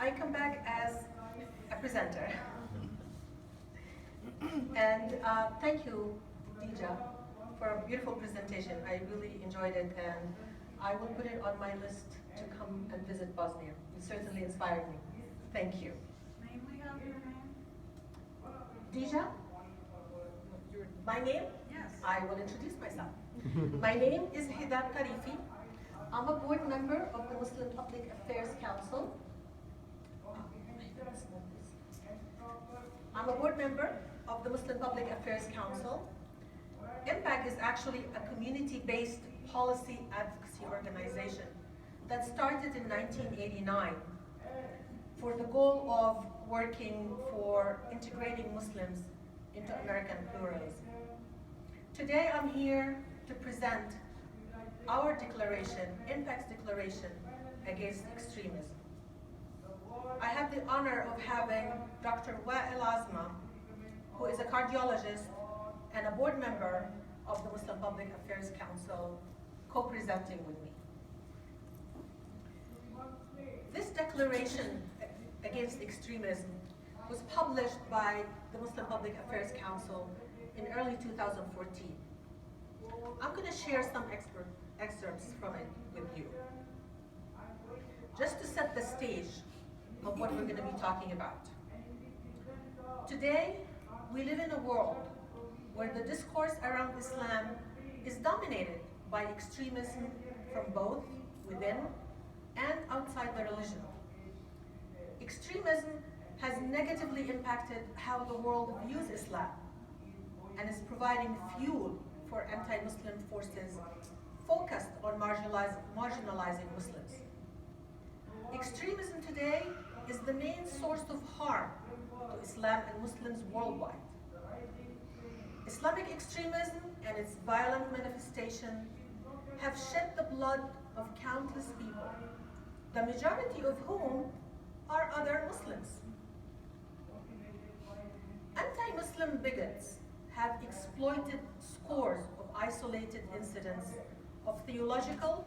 I come back as a presenter. And thank you, Dija, for a beautiful presentation. I really enjoyed it, and I will put it on my list to come and visit Bosnia. You certainly inspired me. Thank you. May we have your name? Dija? My name? Yes. I will introduce myself. My name is Hidab Tarifi. I'm a board member of the Muslim Public Affairs Council. I'm a board member of the Muslim Public Affairs Council. MPAC is actually a community-based policy advocacy organization that started in 1989 for the goal of working for integrating Muslims into American pluralism. Today I'm here to present our declaration, MPAC's declaration against extremism. I have the honor of having Dr. Wa'il Azma, who is a cardiologist and a board member of the Muslim Public Affairs Council, co-presenting with me. This declaration against extremism was published by the Muslim Public Affairs Council in early 2014. I'm going to share some excerpts from it with you, just to set the stage of what we're going to be talking about. Today, we live in a world where the discourse around Islam is dominated by extremism from both within and outside the religion. Extremism has negatively impacted how the world views Islam and is providing fuel for anti-Muslim forces focused on marginalizing Muslims. Extremism today is the main source of harm to Islam and Muslims worldwide. Islamic extremism and its violent manifestation have shed the blood of countless people, the majority of whom are other Muslims. Anti-Muslim bigots have exploited scores of isolated incidents of theological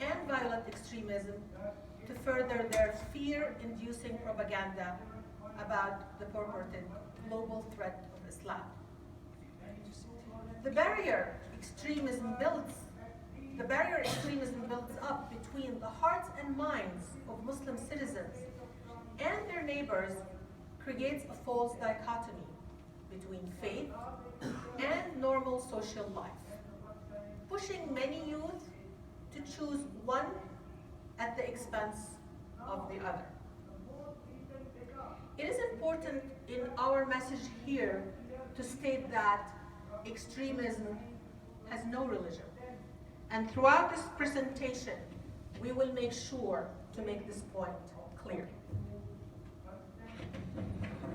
and violent extremism to further their fear-inducing propaganda about the purported global threat of Islam. The barrier extremism builds up between the hearts and minds of Muslim citizens and their neighbors creates a false dichotomy between faith and normal social life, pushing many youth to choose one at the expense of the other. It is important in our message here to state that extremism has no religion. And throughout this presentation, we will make sure to make this point clear.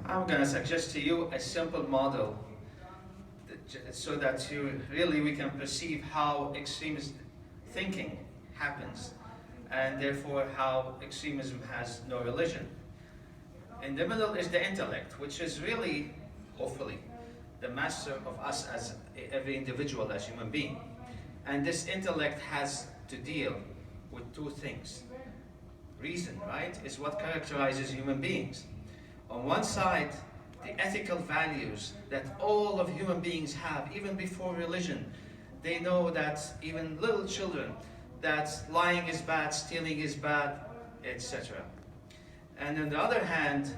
I'm going to suggest to you a simple model so that we can perceive how extremist thinking happens, and therefore how extremism has no religion. In the middle is the intellect, which is really, hopefully, the master of us as every individual, as human being. And this intellect has to deal with two things. Reason, right, is what characterizes human beings. On one side, the ethical values that all of human beings have, even before religion. They know that even little children, that lying is bad, stealing is bad, etc. And on the other hand,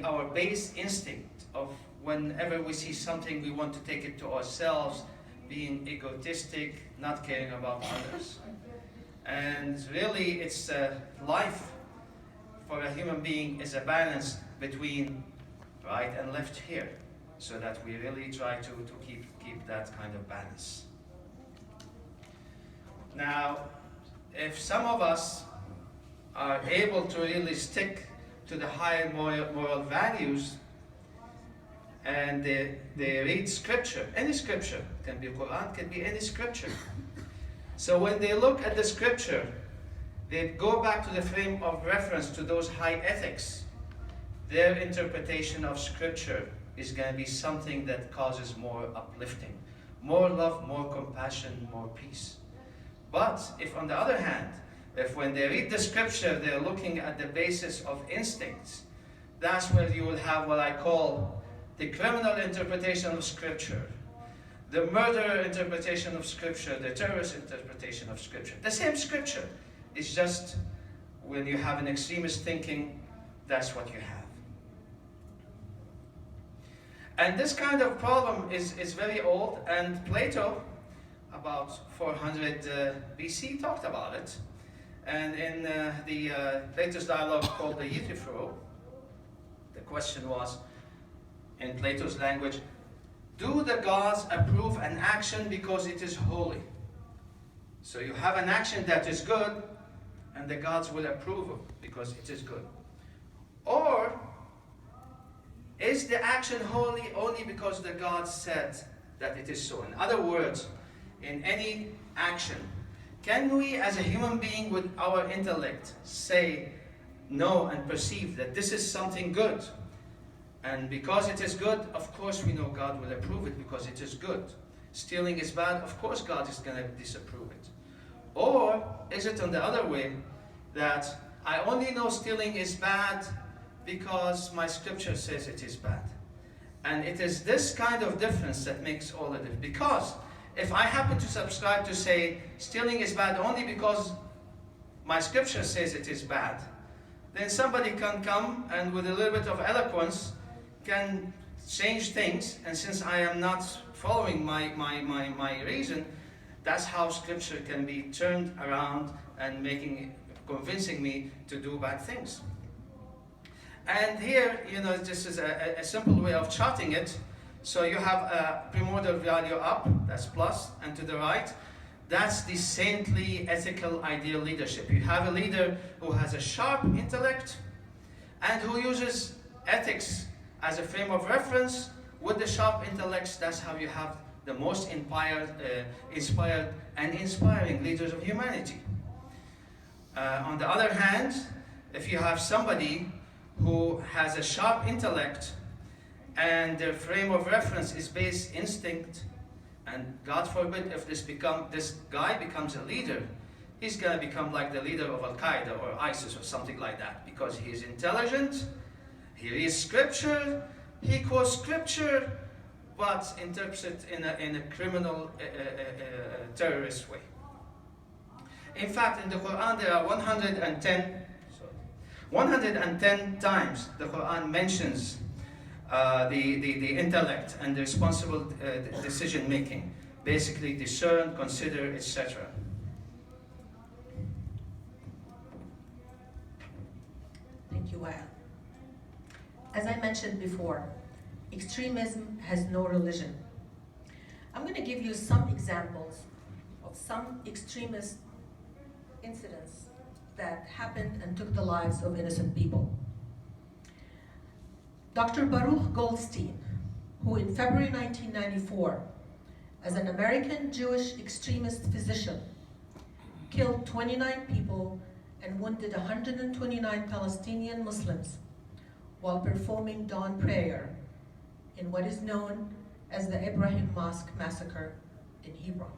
our base instinct of whenever we see something, we want to take it to ourselves, being egotistic, not caring about others. And really, it's life for a human being is a balance between right and left here, so that we really try to keep that kind of balance. Now, if some of us are able to really stick to the higher moral values, and they read scripture, any scripture, can be Quran, can be any scripture. So when they look at the scripture, they go back to the frame of reference to those high ethics. Their interpretation of scripture is going to be something that causes more uplifting, more love, more compassion, more peace. But if on the other hand, If when they read the scripture, they're looking at the basis of instincts, that's where you will have what I call the criminal interpretation of scripture, the murderer interpretation of scripture, the terrorist interpretation of scripture. The same scripture. It's just when you have an extremist thinking, that's what you have. And this kind of problem is very old, and Plato, about 400 BC, talked about it. And in Plato's dialogue called the Euthyphro, the question was, in Plato's language, do the gods approve an action because it is holy? So you have an action that is good, and the gods will approve of because it is good. Or is the action holy only because the gods said that it is so? In other words, in any action, can we as a human being with our intellect say no and perceive that this is something good? And because it is good, of course we know God will approve it because it is good. Stealing is bad, of course God is going to disapprove it. Or is it on the other way, that I only know stealing is bad because my scripture says it is bad? And it is this kind of difference that makes all the difference. Because if I happen to subscribe to say stealing is bad only because my scripture says it is bad, then somebody can come and with a little bit of eloquence can change things, and since I am not following my reason, that's how scripture can be turned around and convincing me to do bad things. And here, this is a simple way of charting it. So you have a primordial value up, that's plus, and to the right, that's the saintly, ethical, ideal leadership. You have a leader who has a sharp intellect and who uses ethics as a frame of reference. With the sharp intellects, that's how you have the most inspired and inspiring leaders of humanity. On the other hand, if you have somebody who has a sharp intellect and their frame of reference is based instinct, and God forbid if this guy becomes a leader, he's going to become like the leader of Al-Qaeda or ISIS or something like that, because he is intelligent, he reads scripture, he quotes scripture, but interprets it in a criminal, terrorist way. In fact, in the Quran there are 110 times the Quran mentions the intellect and the responsible decision making. Basically discern, consider, etc. Thank you, Wael. As I mentioned before, extremism has no religion. I'm going to give you some examples of some extremist incidents that happened and took the lives of innocent people. Dr. Baruch Goldstein, who in February 1994, as an American Jewish extremist physician, killed 29 people and wounded 129 Palestinian Muslims while performing dawn prayer in what is known as the Ibrahim Mosque massacre in Hebron.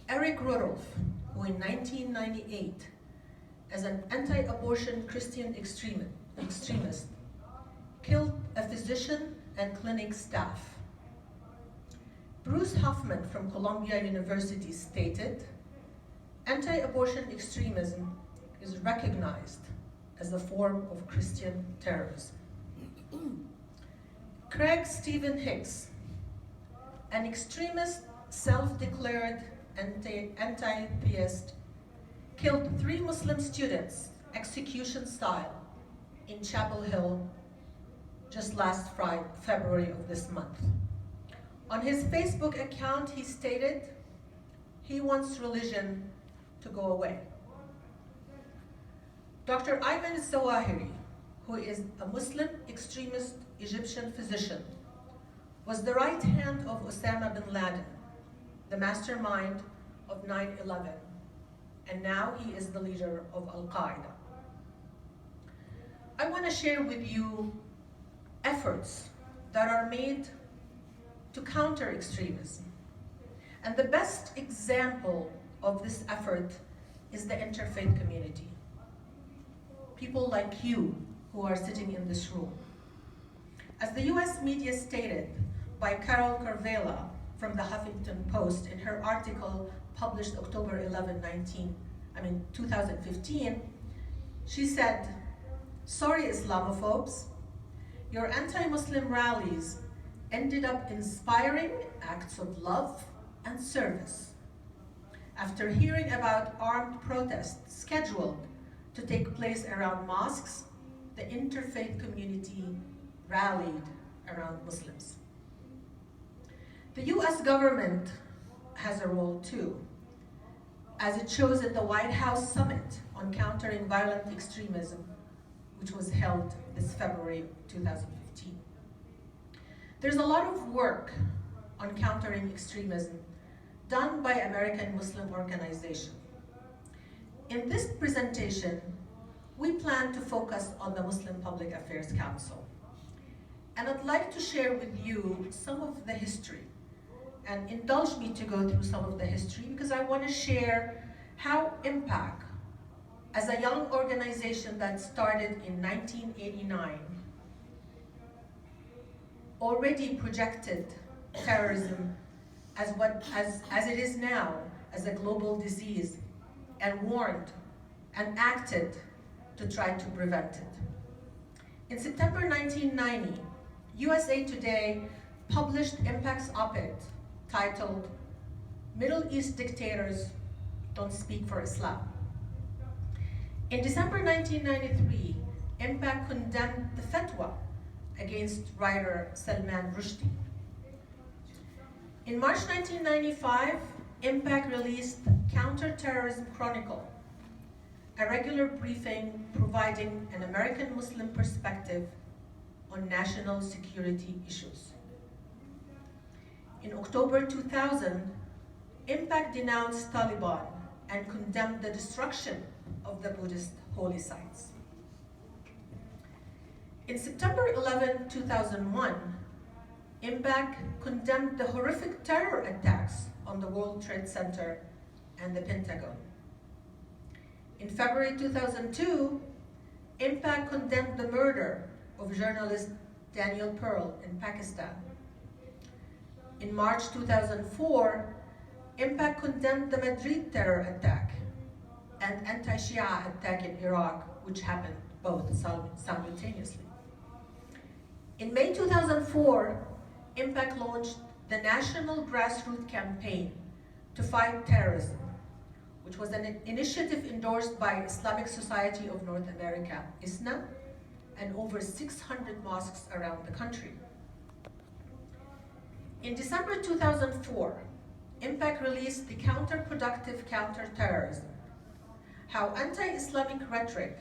Eric Rudolph, who in 1998, as an anti-abortion Christian extremist, killed a physician and clinic staff. Bruce Hoffman from Columbia University stated, anti-abortion extremism is recognized as a form of Christian terrorism. Craig Stephen Hicks, an extremist, self-declared anti-theist, killed 3 Muslim students, execution style, in Chapel Hill just last February of this month. On his Facebook account, he stated he wants religion to go away. Dr. Ayman Zawahiri, who is a Muslim extremist Egyptian physician, was the right hand of Osama bin Laden, the mastermind of 9/11, and now he is the leader of Al-Qaeda. I want to share with you efforts that are made to counter extremism. And the best example of this effort is the interfaith community. People like you who are sitting in this room. As the US media stated by Carol Carvela from the Huffington Post in her article published October 2015, she said, "Sorry, Islamophobes, your anti-Muslim rallies ended up inspiring acts of love and service. After hearing about armed protests scheduled to take place around mosques, the interfaith community rallied around Muslims." The US government has a role too, as it shows at the White House Summit on Countering Violent Extremism, which was held this February 2015. There's a lot of work on countering extremism done by American Muslim organizations. In this presentation, we plan to focus on the Muslim Public Affairs Council. And I'd like to share with you some of the history, and indulge me to go through some of the history because I want to share how MPAC, as a young organization that started in 1989, already projected terrorism as it is now, as a global disease, and warned and acted to try to prevent it. In September 1990, USA Today published MPAC's op-ed titled, "Middle East Dictators Don't Speak for Islam." In December 1993, MPAC condemned the fatwa against writer Salman Rushdie. In March 1995, MPAC released Counterterrorism Chronicle, a regular briefing providing an American Muslim perspective on national security issues. In October 2000, MPAC denounced Taliban and condemned the destruction of the Buddhist holy sites. In September 11, 2001, MPAC condemned the horrific terror attacks on the World Trade Center and the Pentagon. In February 2002, MPAC condemned the murder of journalist Daniel Pearl in Pakistan. In March 2004, MPAC condemned the Madrid terror attack and anti-Shia attack in Iraq, which happened both simultaneously. In May 2004, MPAC launched the National Grassroots Campaign to Fight Terrorism, which was an initiative endorsed by Islamic Society of North America, ISNA, and over 600 mosques around the country. In December 2004, MPAC released the Counterproductive Counterterrorism, How Anti-Islamic Rhetoric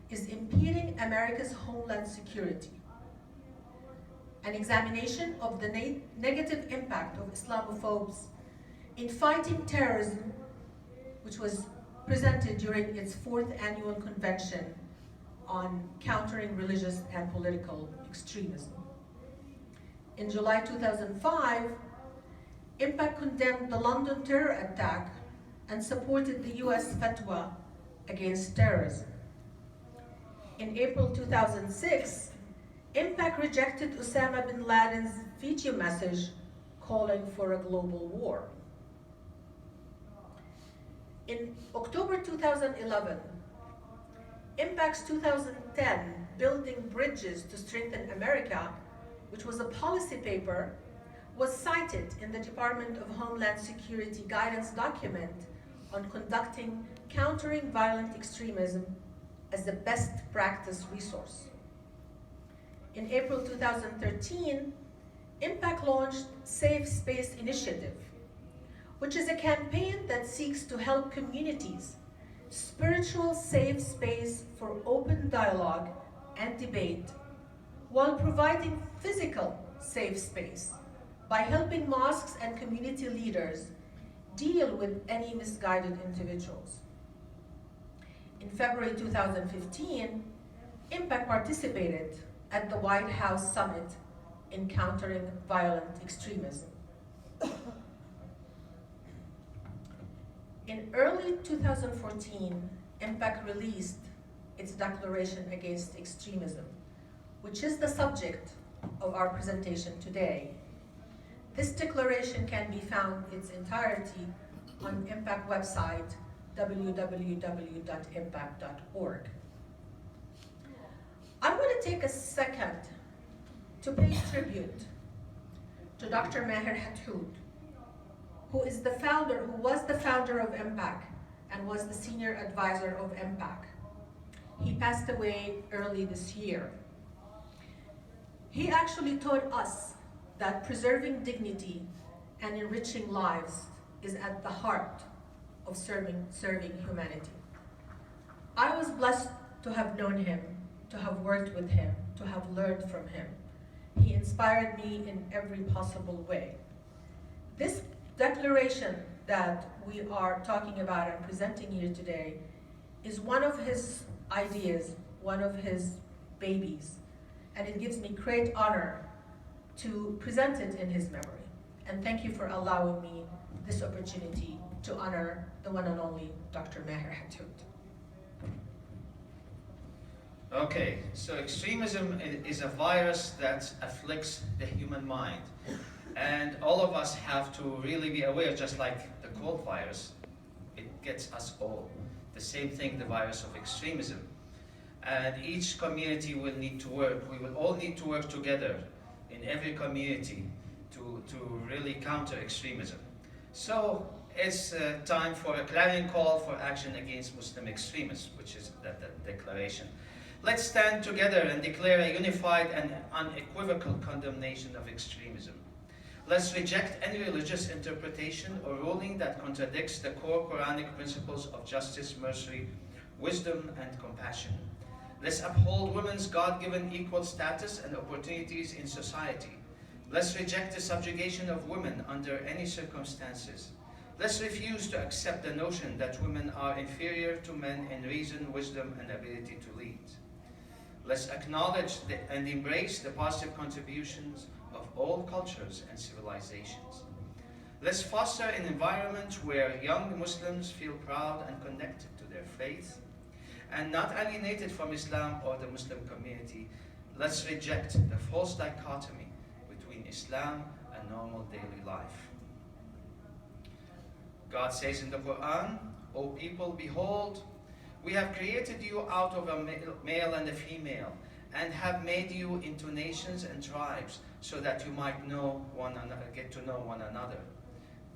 is Impeding America's Homeland Security, an examination of the negative impact of Islamophobes in fighting terrorism, which was presented during its 4th annual convention on countering religious and political extremism. In July 2005, MPAC condemned the London terror attack and supported the US fatwa against terrorism. In April 2006, MPAC rejected Osama bin Laden's video message calling for a global war. In October 2011, MPAC's 2010 Building Bridges to Strengthen America, which was a policy paper, was cited in the Department of Homeland Security guidance document on conducting countering violent extremism as the best practice resource. In April 2013, MPAC launched Safe Space Initiative, which is a campaign that seeks to help communities spiritual safe space for open dialogue and debate while providing physical safe space by helping mosques and community leaders deal with any misguided individuals. In February 2015, MPAC participated at the White House Summit in Countering Violent Extremism. In early 2014, MPAC released its declaration against extremism, which is the subject of our presentation today. This declaration can be found in its entirety on MPAC website, www.impac.org. I want to take a second to pay tribute to Dr. Maher Hathout, who was the founder of MPAC and was the senior advisor of MPAC. He passed away early this year. He actually taught us that preserving dignity and enriching lives is at the heart of serving humanity. I was blessed to have known him, to have worked with him, to have learned from him. He inspired me in every possible way. This declaration that we are talking about and presenting here today is one of his ideas, one of his babies, and it gives me great honor to present it in his memory. And thank you for allowing me this opportunity to honor the one and only Dr. Maher Hathout. Okay, so extremism is a virus that afflicts the human mind. And all of us have to really be aware, just like the cold virus, it gets us all. The same thing, the virus of extremism. And each community will need to work. We will all need to work together in every community to really counter extremism. So it's time for a clarion call for action against Muslim extremism, which is that declaration. Let's stand together and declare a unified and unequivocal condemnation of extremism. Let's reject any religious interpretation or ruling that contradicts the core Quranic principles of justice, mercy, wisdom, and compassion. Let's uphold women's God-given equal status and opportunities in society. Let's reject the subjugation of women under any circumstances. Let's refuse to accept the notion that women are inferior to men in reason, wisdom, and ability to lead. Let's acknowledge and embrace the positive contributions of all cultures and civilizations. Let's foster an environment where young Muslims feel proud and connected to their faith and not alienated from Islam or the Muslim community. Let's reject the false dichotomy between Islam and normal daily life. God says in the Quran, "O people, behold, we have created you out of a male and a female, and have made you into nations and tribes, so that you might know one another, get to know one another.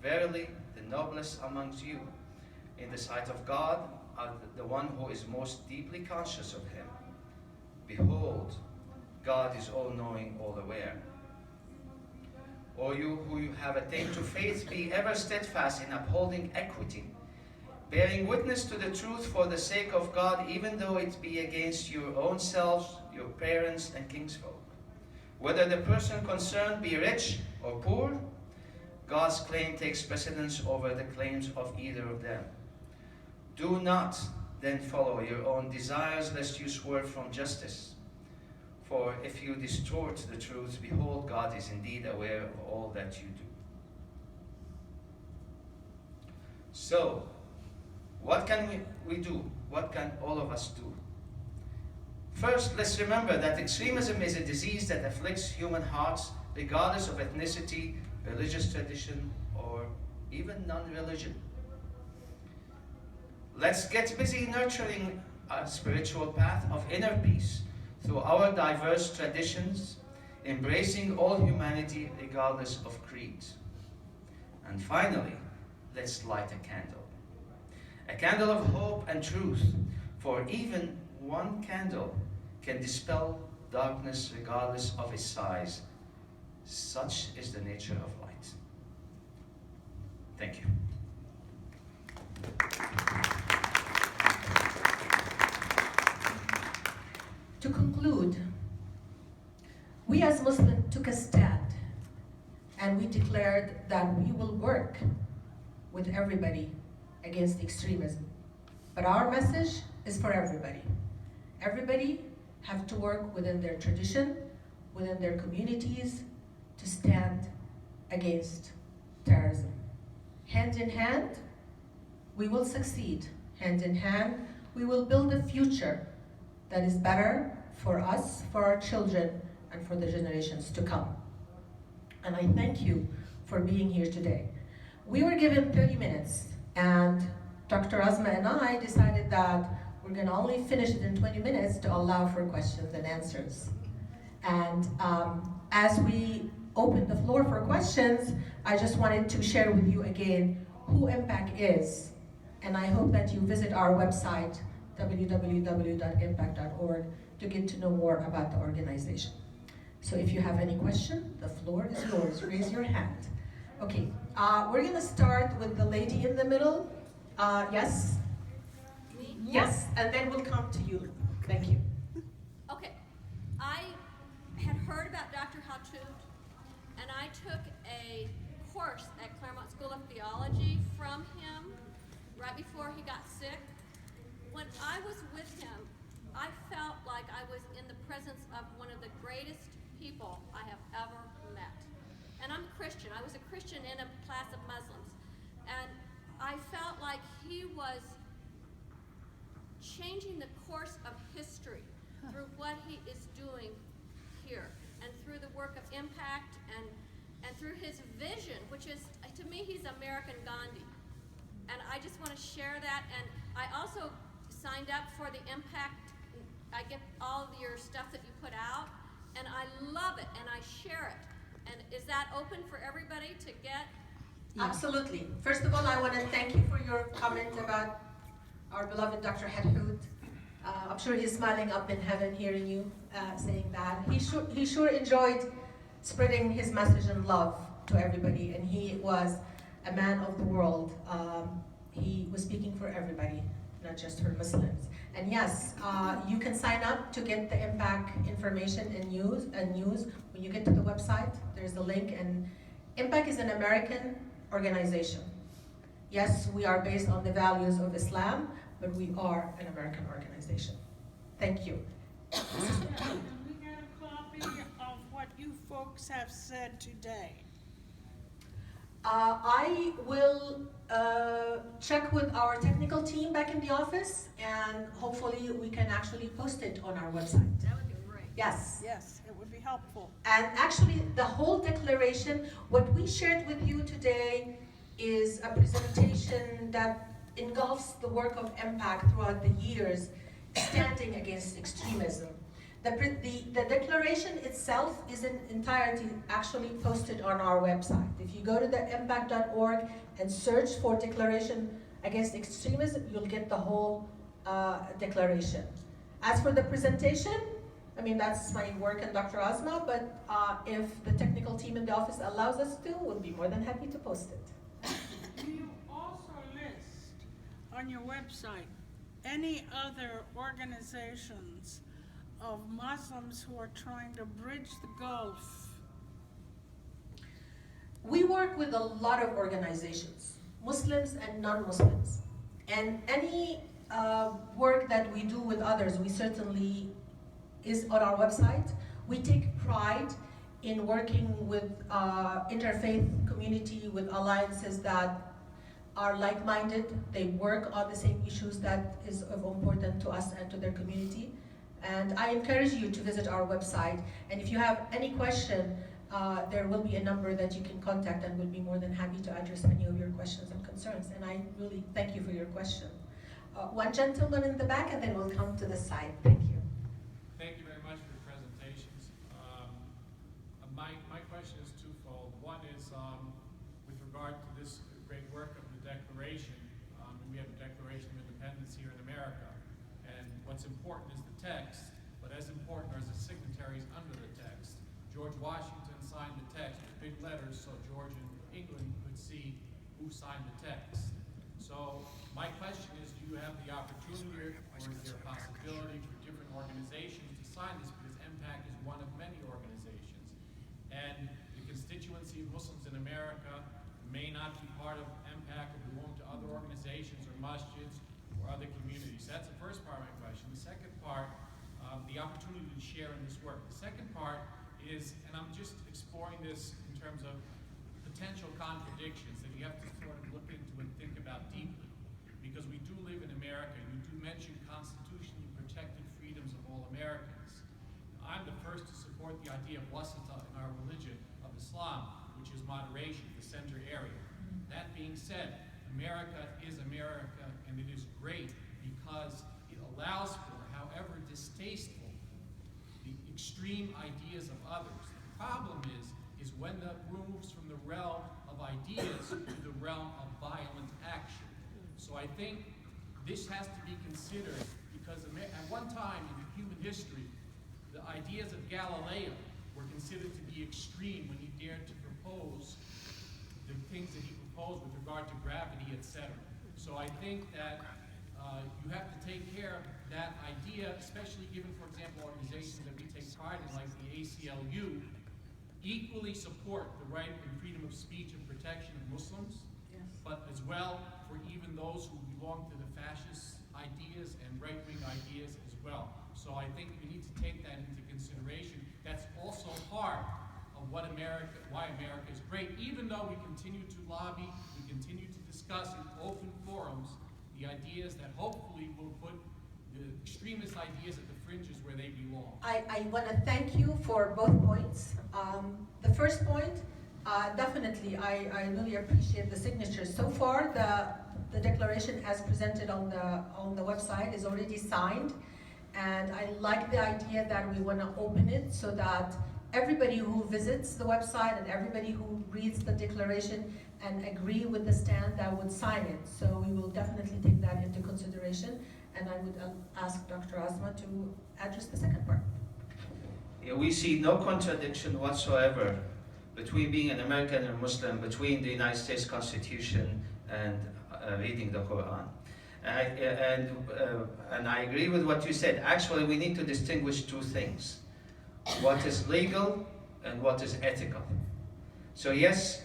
Verily, the noblest amongst you, in the sight of God, are the one who is most deeply conscious of him. Behold, God is all-knowing, all-aware. O you who have attained to faith, be ever steadfast in upholding equity, bearing witness to the truth for the sake of God, even though it be against your own selves, your parents, and kinsfolk. Whether the person concerned be rich or poor, God's claim takes precedence over the claims of either of them. Do not then follow your own desires, lest you swerve from justice. For if you distort the truth, behold, God is indeed aware of all that you do." So, what can we do? What can all of us do? First, let's remember that extremism is a disease that afflicts human hearts regardless of ethnicity, religious tradition, or even non-religion. Let's get busy nurturing a spiritual path of inner peace through our diverse traditions, embracing all humanity regardless of creed. And finally, let's light a candle of hope and truth, for even one candle can dispel darkness regardless of its size. Such is the nature of light. Thank you. To conclude, we as Muslims took a stand and we declared that we will work with everybody against extremism. But our message is for everybody. Everybody have to work within their tradition, within their communities, to stand against terrorism. Hand in hand, We will succeed. Hand in hand, we will build a future that is better for us, for our children, and for the generations to come. And I thank you for being here today. We were given 30 minutes, and Dr. Azma and I decided that we're going to only finish it in 20 minutes to allow for questions and answers. And as we open the floor for questions, I just wanted to share with you again who MPAC is. And I hope that you visit our website, www.impac.org, to get to know more about the organization. So if you have any question, the floor is yours. Raise your hand. Okay, we're going to start with the lady in the middle. Yes? Me? Yes, and then we'll come to you. Thank you. Okay, I had heard about Dr. Hatout, and I took a course at Claremont School of Theology from him right before he got sick. When I was with him, I felt like I was in the presence of one of the greatest people I have ever met. And I'm a Christian. I was a Christian in a class of Muslims. And I felt like he was changing the course of history through what he is doing here, and through the work of impact, and through his vision, which is, to me, he's American Gandhi. And I just want to share that. And I also signed up for the impact. I get all of your stuff that you put out, and I love it, and I share it. And is that open for everybody to get? Absolutely. First of all, I want to thank you for your comment about our beloved Dr. Hatout. I'm sure he's smiling up in heaven hearing you saying that. He sure enjoyed spreading his message and love to everybody, and he was a man of the world. He was speaking for everybody, not just for Muslims. And yes, you can sign up to get the MPAC information and news. When you get to the website, there's a link. And MPAC is an American organization. Yes, we are based on the values of Islam, but we are an American organization. Thank you. Can we get a copy of what you folks have said today? I will check with our technical team back in the office, and hopefully we can actually post it on our website. That would be great. Yes. Yes, it would be helpful. And actually, the whole declaration, what we shared with you today is a presentation that engulfs the work of MPAC throughout the years, standing against extremism. The declaration itself is in entirety actually posted on our website. If you go to the MPAC.org and search for Declaration Against Extremism, you'll get the whole declaration. As for the presentation, I mean, that's my work and Dr. Azma, but if the technical team in the office allows us to, we'll be more than happy to post it. Do you also list on your website any other organizations of Muslims who are trying to bridge the gulf? We work with a lot of organizations, Muslims and non-Muslims. And any work that we do with others, we certainly is on our website. We take pride in working with interfaith community, with alliances that are like-minded. They work on the same issues that is of important to us and to their community. And I encourage you to visit our website. And if you have any question, there will be a number that you can contact, and we'll be more than happy to address any of your questions and concerns. And I really thank you for your question. One gentleman in the back, and then we'll come to the side. Thank you. Thank you very much for your presentations. My question is twofold. One is with regard to this great work of the Declaration. And we have a Declaration of Independence here in America. And what's important is the text, but as important are the signatories under the text. George Washington signed the text with big letters so George in England could see who signed the text. So my question is, do you have the opportunity, or is there a possibility for different organizations to sign this, because MPAC is one of many organizations? And the constituency of Muslims in America may not be part of MPAC or belong to other organizations or masjids or other communities. That's the first part of my question. The second part, the opportunity to share in this work. The second part is, and I'm just exploring this in terms of potential contradictions that you have to sort of look into and think about deeply. because we do live in America. You do mention constitutionally protected freedoms of all Americans. I'm the first to support the idea of wasata in our religion of Islam, which is moderation, the center area. That being said, America is America, and it is great because it allows for, however distasteful, the extreme ideas of others. The problem is when that moves from the realm of ideas to the realm of violent action. So I think this has to be considered because at one time in human history, the ideas of Galileo were considered to be extreme when he dared to propose the things that he proposed with regard to gravity, etc. So I think that you have to take care of that idea, especially given, for example, organizations that we take pride in, like the ACLU, equally support the right and freedom of speech and protection of Muslims, but as well for even those who belong to the fascist ideas and right-wing ideas as well. So I think we need to take that into consideration. That's also part of why America is great, even though we continue to lobby, we continue to discuss in open forums the ideas that hopefully will put the extremist ideas at the fringes where they belong. I want to thank you for both points. The first point, definitely, I really appreciate the signatures. So far, the declaration as presented on the website is already signed, and I like the idea that we want to open it so that everybody who visits the website and everybody who reads the declaration and agree with the stand that would sign it. So we will definitely take that into consideration, and I would ask Dr. Asma to address the second part. Yeah, we see no contradiction whatsoever between being an American and Muslim, between the United States Constitution and reading the Quran. And I agree with what you said. Actually, we need to distinguish two things: what is legal and what is ethical. So yes,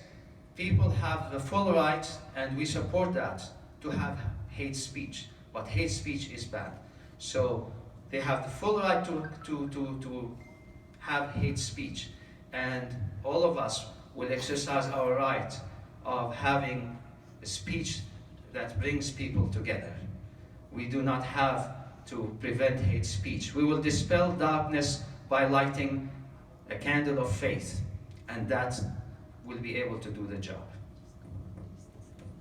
people have the full right, and we support that, to have hate speech, but hate speech is bad. So they have the full right to have hate speech, and all of us will exercise our right of having a speech that brings people together. We do not have to prevent hate speech. We will dispel darkness by lighting a candle of faith, and that will be able to do the job.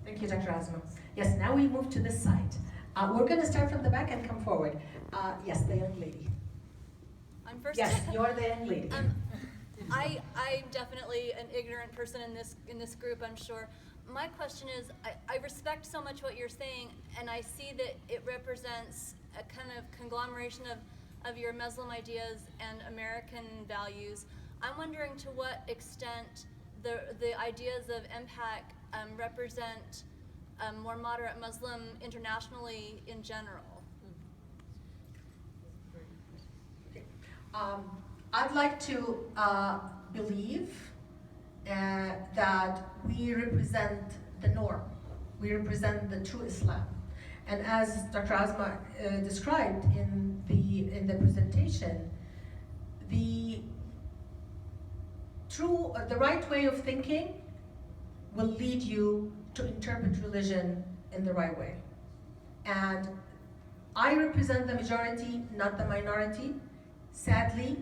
Thank you, Dr. Asma. Yes, now we move to this side. We're going to start from the back and come forward. Yes, the young lady. I'm first. Yes, you're the young lady. I'm definitely an ignorant person in this group, I'm sure. My question is, I respect so much what you're saying, and I see that it represents a kind of conglomeration of your Muslim ideas and American values. I'm wondering to what extent the ideas of MPAC represent more moderate Muslim internationally in general. I'd like to believe that we represent the norm. We represent the true Islam. And as Dr. Asma described in the presentation, the right way of thinking will lead you to interpret religion in the right way. And I represent the majority, not the minority. Sadly,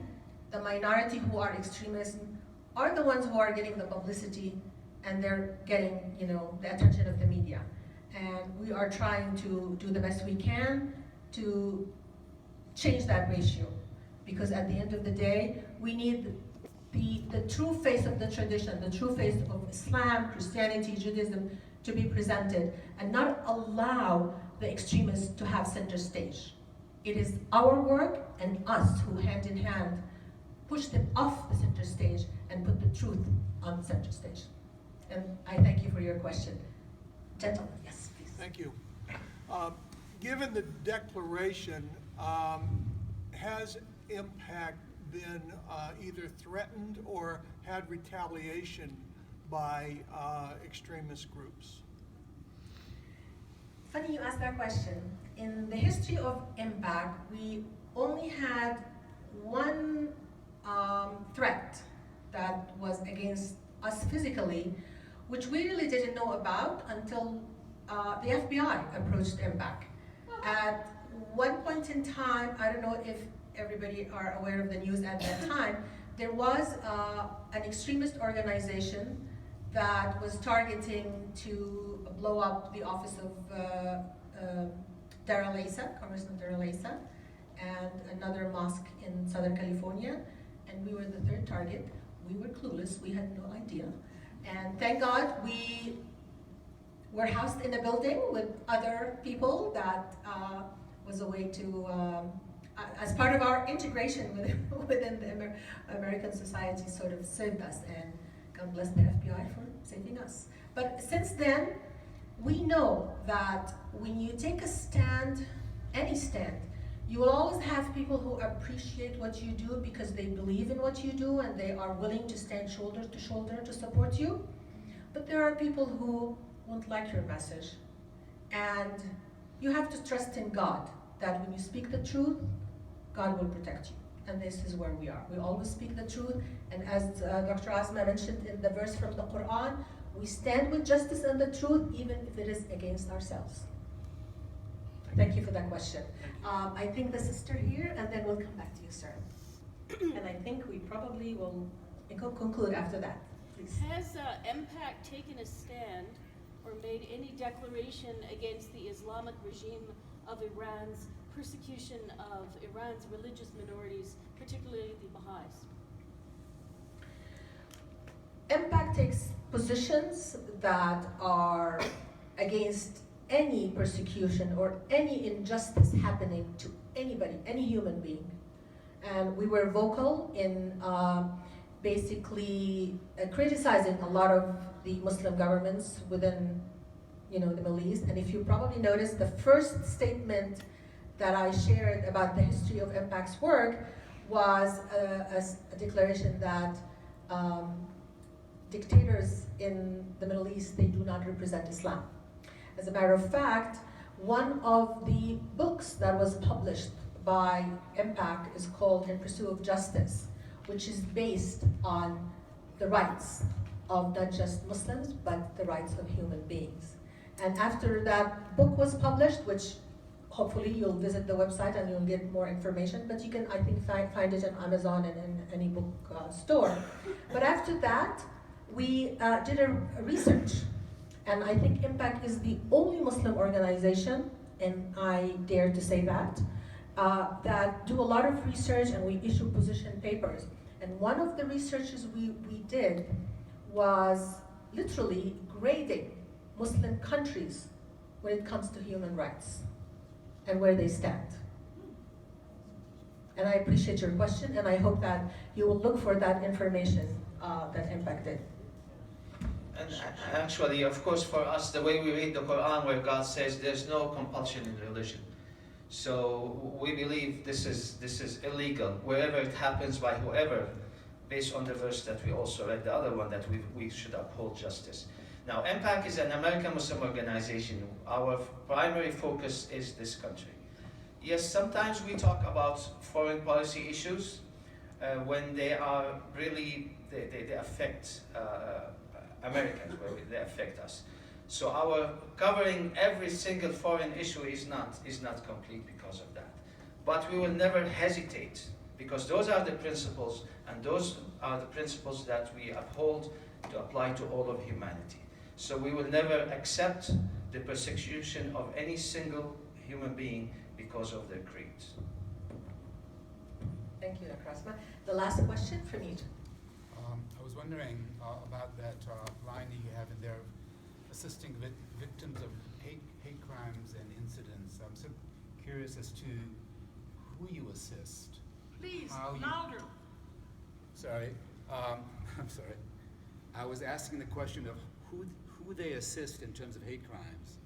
the minority who are extremists are the ones who are getting the publicity, and they're getting, the attention of the media. And we are trying to do the best we can to change that ratio, because at the end of the day, we need the true face of the tradition, the true face of Islam, Christianity, Judaism to be presented, and not allow the extremists to have center stage. It is our work and us who, hand in hand, push them off the center stage and put the truth on the center stage. And I thank you for your question. Gentlemen, yes, please. Thank you. Given the declaration, has MPAC been either threatened or had retaliation by extremist groups? Funny you asked that question. In the history of MPAC, we only had one threat that was against us physically, which we really didn't know about until the FBI approached MPAC. At one point in time, I don't know if everybody are aware of the news at that time, there was an extremist organization that was targeting to blow up the office of Darrell Issa, Congressman Darrell Issa, and another mosque in Southern California, and we were the third target. We were clueless, we had no idea. And thank God we were housed in a building with other people. That was a way to, as part of our integration within the American society, sort of saved us, and God bless the FBI for saving us. But since then, we know that when you take a stand, any stand, you will always have people who appreciate what you do because they believe in what you do and they are willing to stand shoulder to shoulder to support you. But there are people who won't like your message. And you have to trust in God that when you speak the truth, God will protect you. And this is where we are. We always speak the truth. And as Dr. Asma mentioned in the verse from the Quran, we stand with justice and the truth even if it is against ourselves. Thank you for that question. I think the sister here, and then we'll come back to you, sir. And I think we probably will conclude after that. Please. Has MPAC taken a stand or made any declaration against the Islamic regime of Iran's persecution of Iran's religious minorities, particularly the Baha'is? MPAC takes positions that are against any persecution or any injustice happening to anybody, any human being. And we were vocal in basically criticizing a lot of the Muslim governments within, the Middle East. And if you probably noticed, the first statement that I shared about the history of MPAC's work was a declaration that dictators in the Middle East, they do not represent Islam. As a matter of fact, one of the books that was published by MPAC is called In Pursuit of Justice, which is based on the rights of not just Muslims, but the rights of human beings. And after that book was published, which hopefully you'll visit the website and you'll get more information, but you can, I think, find it on Amazon and in any book store. But after that, we did a research. And I think MPAC is the only Muslim organization, and I dare to say that, that do a lot of research and we issue position papers. And one of the researches we did was literally grading Muslim countries when it comes to human rights and where they stand. And I appreciate your question, and I hope that you will look for that information that MPAC did. And actually, of course, for us, the way we read the Quran, where God says there's no compulsion in religion. So we believe this is illegal, wherever it happens by whoever, based on the verse that we also read, the other one, that we should uphold justice. Now, MPAC is an American Muslim organization. Our primary focus is this country. Yes, sometimes we talk about foreign policy issues when they are really, they affect Americans, where they affect us. So our covering every single foreign issue is not complete because of that. But we will never hesitate, because those are the principles, and those are the principles that we uphold to apply to all of humanity. So we will never accept the persecution of any single human being because of their creeds. Thank you, Dr. Asma. The last question from you. I was wondering about that line that you have in there, assisting victims of hate crimes and incidents. I'm so curious as to who you assist. Please, How you- louder. Sorry, I'm sorry. I was asking the question of who they assist in terms of hate crimes.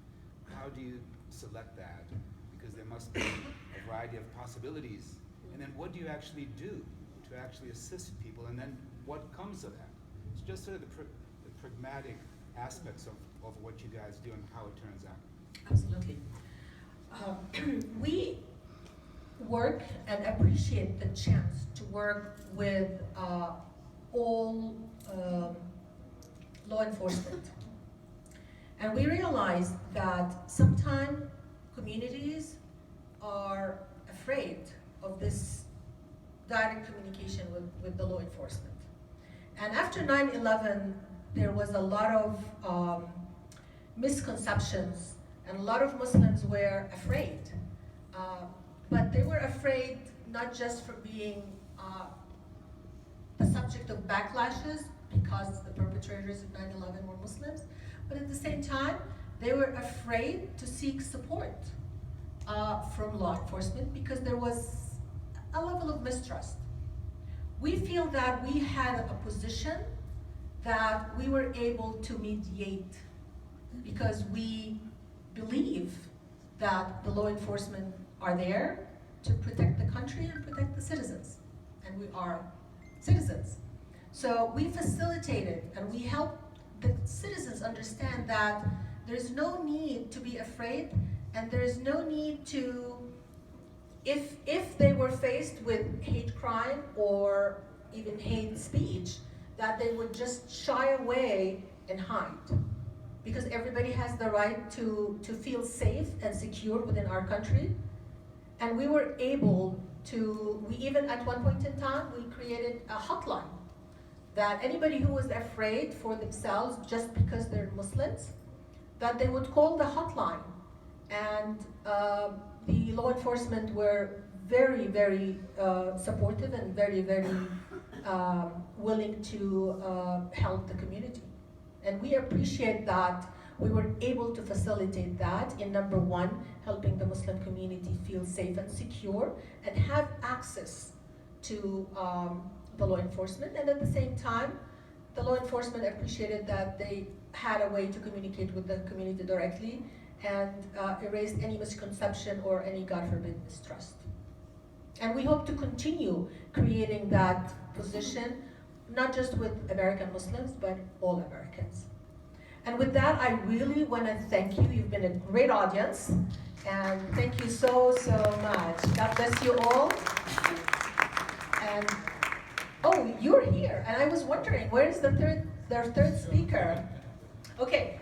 How do you select that? Because there must be a variety of possibilities. And then what do you actually do to actually assist people? And then what comes of that? It's just sort of the pragmatic aspects of what you guys do and how it turns out. Absolutely. We work and appreciate the chance to work with all law enforcement. And we realized that sometimes communities are afraid of this direct communication with the law enforcement. And after 9/11, there was a lot of misconceptions, and a lot of Muslims were afraid. But they were afraid not just for being the subject of backlashes because the perpetrators of 9/11 were Muslims, but at the same time, they were afraid to seek support from law enforcement because there was a level of mistrust. We feel that we had a position that we were able to mediate because we believe that the law enforcement are there to protect the country and protect the citizens, and we are citizens. So we facilitated and we helped the citizens understand that there's no need to be afraid, and there is no need to, if they were faced with hate crime or even hate speech, that they would just shy away and hide. Because everybody has the right to feel safe and secure within our country. And we were able to, we even at one point in time, we created a hotline that anybody who was afraid for themselves just because they're Muslims, that they would call the hotline. And the law enforcement were very, very supportive and very, very willing to help the community. And we appreciate that we were able to facilitate that in number one, helping the Muslim community feel safe and secure and have access to the law enforcement. And at the same time, the law enforcement appreciated that they had a way to communicate with the community directly and erased any misconception or any, God forbid, mistrust. And we hope to continue creating that position, not just with American Muslims, but all Americans. And with that, I really want to thank you. You've been a great audience, and thank you so, so much. God bless you all. And, oh, you're here, and I was wondering, where is their third speaker? Okay.